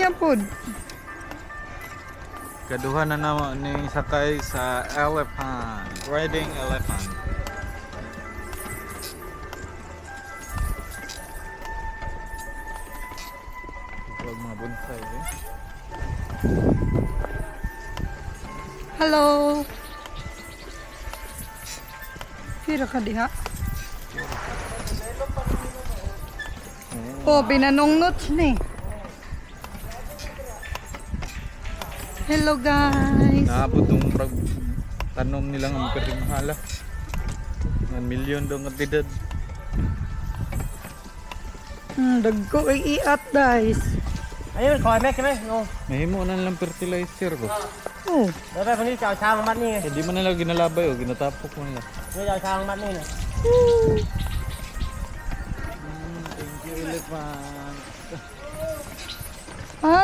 niya po. Kaduha na naman ni sakay sa elephant. Riding elephant. Huwag mga bonsai eh. Hello. Pira ka diha. Oh, binanungnot ni. Hello guys. Naabot yung tanom nilang ang mahala. 1 million daw nga tidad. Dagko ay iat guys. Ayun, kau mek kemeh, no. Mahimo na lang fertilizer ko. Oh, Dapat pang chào chào mặt ni. Hindi mo na lang ginalabay o ginatapok mo nila. Chào chào mặt ni. Thank you elephant.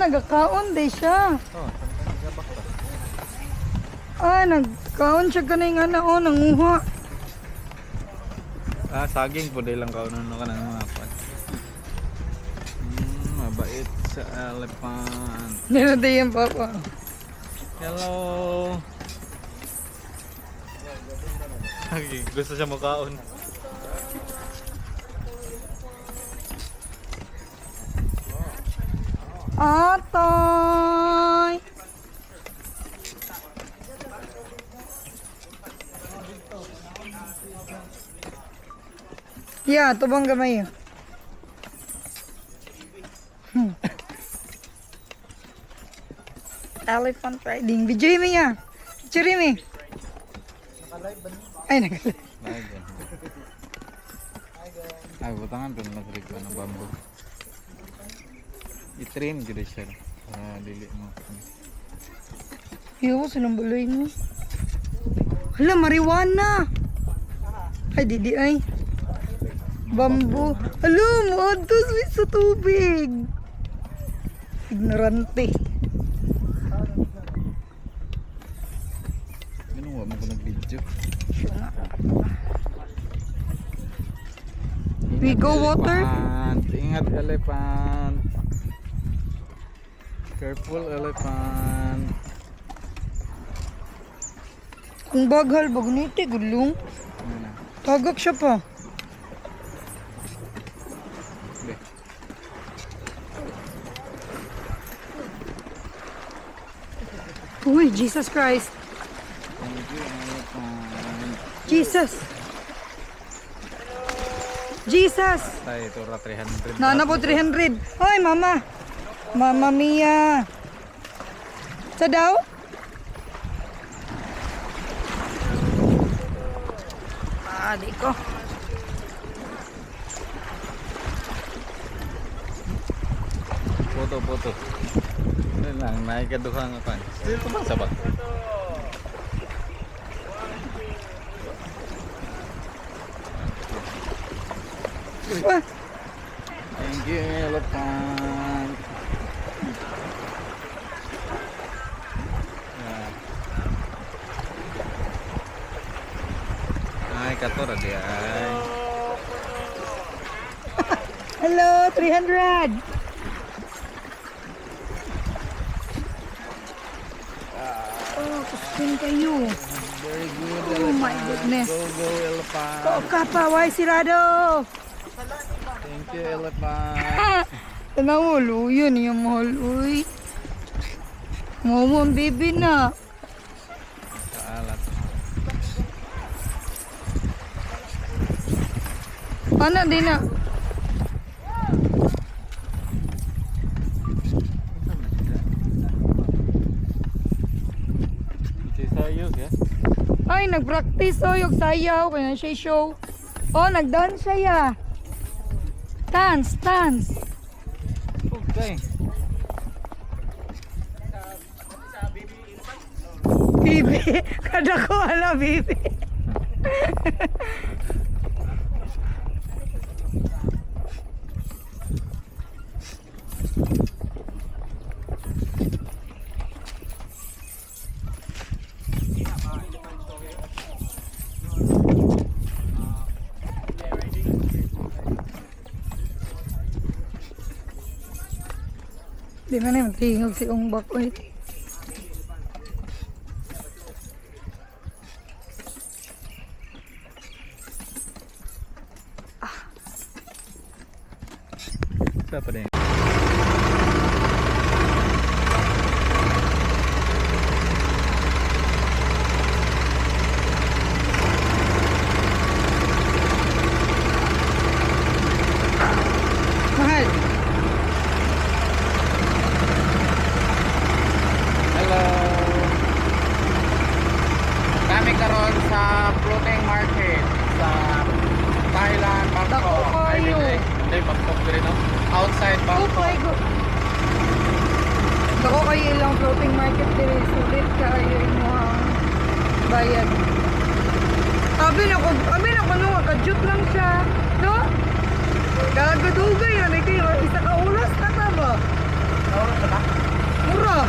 nagakaon day siya. Oh, nagabak ka. Nagkaon siya kanay nga na nanguha. Saging po dahil lang kaunan ka ng mga pan. Mabait sa elephant. Nilada yan papa. Hello. Gusto siya makaon. Atoy! Yeah, tubang gamay. Elephant riding. Video mo ya. Picture mo. Ay, nag-live. Ay, butangan doon nag-rig ka ng bamboo. I-trim gila siya. Para dili mo. Yo, sinumbuloy mo. Hala, marijuana. Ay, didi ay. Bamboo. Hala, maadtos sa tubig. Ignorante. Ginawa mo ko nag-video. We go water? Elephant. Ingat elephant. Careful elephant. Kung baghal, baguniti, gulong. Tagak siya pa. Be. Uy, Jesus Christ. Thank you elephant. Jesus. Jesus. Tayo ito ra 300. Nana po 300. Hoy, mama. Mama Mia. Sa daw? Di ko. Foto. Ano lang, naik kaduha nga pan. Dito ba sa ba? Thank you elephant. Ay, katora di ay. Hello, 300. Oh, kusin kayo. Very good Oh elephant. my goodness. Go elephant. Kau kapaway sirado. Thank you elephant. Tanang mo, luyo niya mahal. Uy. Mo ang baby na. Kaalat. Ano din na? Ito sayog ya. Ay, nag-practice oh, yung sayaw. Kaya siya show. Oh, nag-dance siya ya. Dance. Okay. Bibi. Kada ko ala, bibi. Di na naman tingog si Ungbak. Uy. Sa pa din. Mahal. Hello. Kami karon sa floating market sa Thailand, Bangkok. Dako kayo. Hindi, Bangkok din no? Outside Oh Bangkok. my God. Dako kayo ilang floating market diri. Sulit kayo imuhang bayad. Abi na ko nung ka-jute lang siya. No? Kagadugay na ni kayo. Isa ka ulas na ta ba? Mura.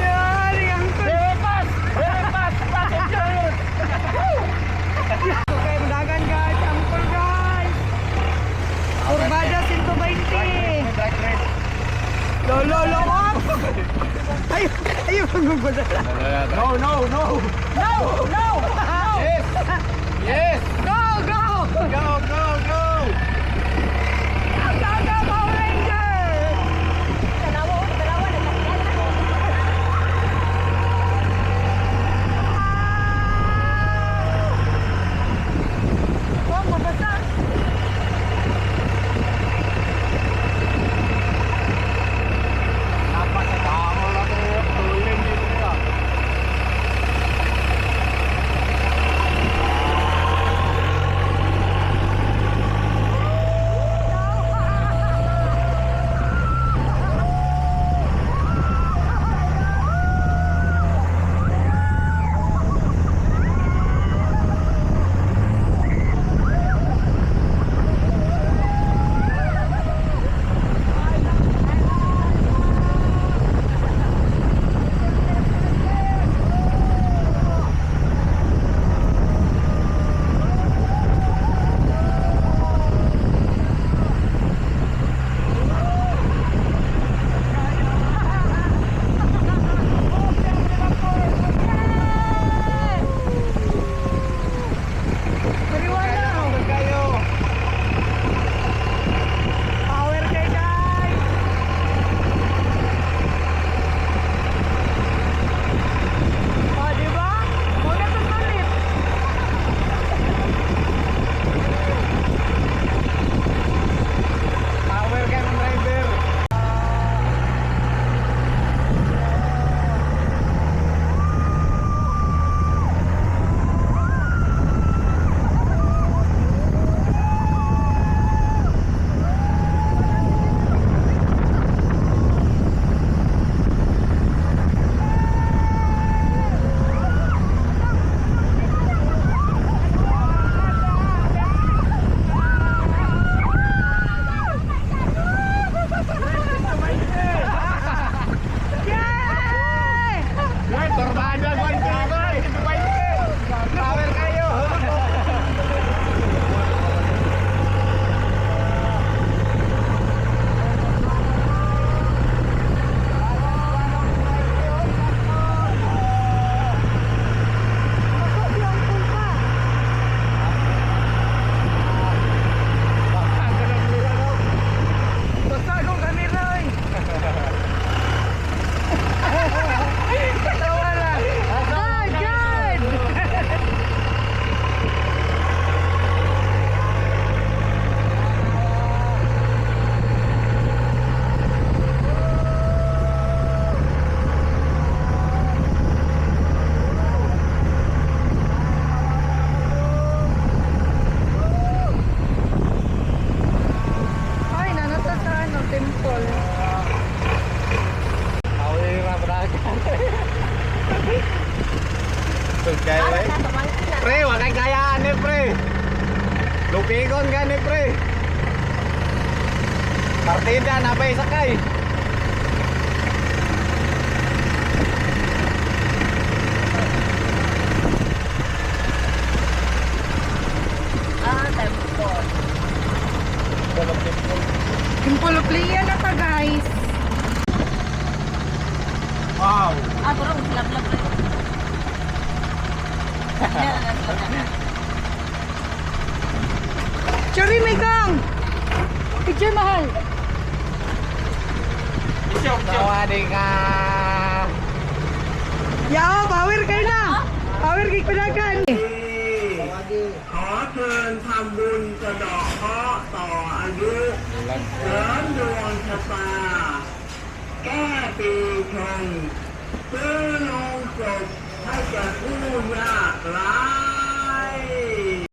Yari, angkol. Okay, madagan guys. Angkol guys. Urbada 120. Lolo, lolo. Ayaw magugula. No, no, no. No, no. Yes. Yes. Go, go. Go, go, go. Go, go, Power Ranger. Huwag mabasa. Napakatao lang ito. Tuloy dito. Tugay way. Pre, wa kay kayaan ni pre. Lupigon ka ni pre. Partida na pa sakay. Yung pulupliya na pa guys. Wow. Chari, may gang! Picture mahal. Sawadi ka. Yaw, power kayo na. Power kayo panagan. ขอเชิญทำบุญสะเดาะเคราะห์ต่ออายุเสริมดวงชะตา แก้ปีชงซื้อโลงศพให้แก่ผู้ยากไร้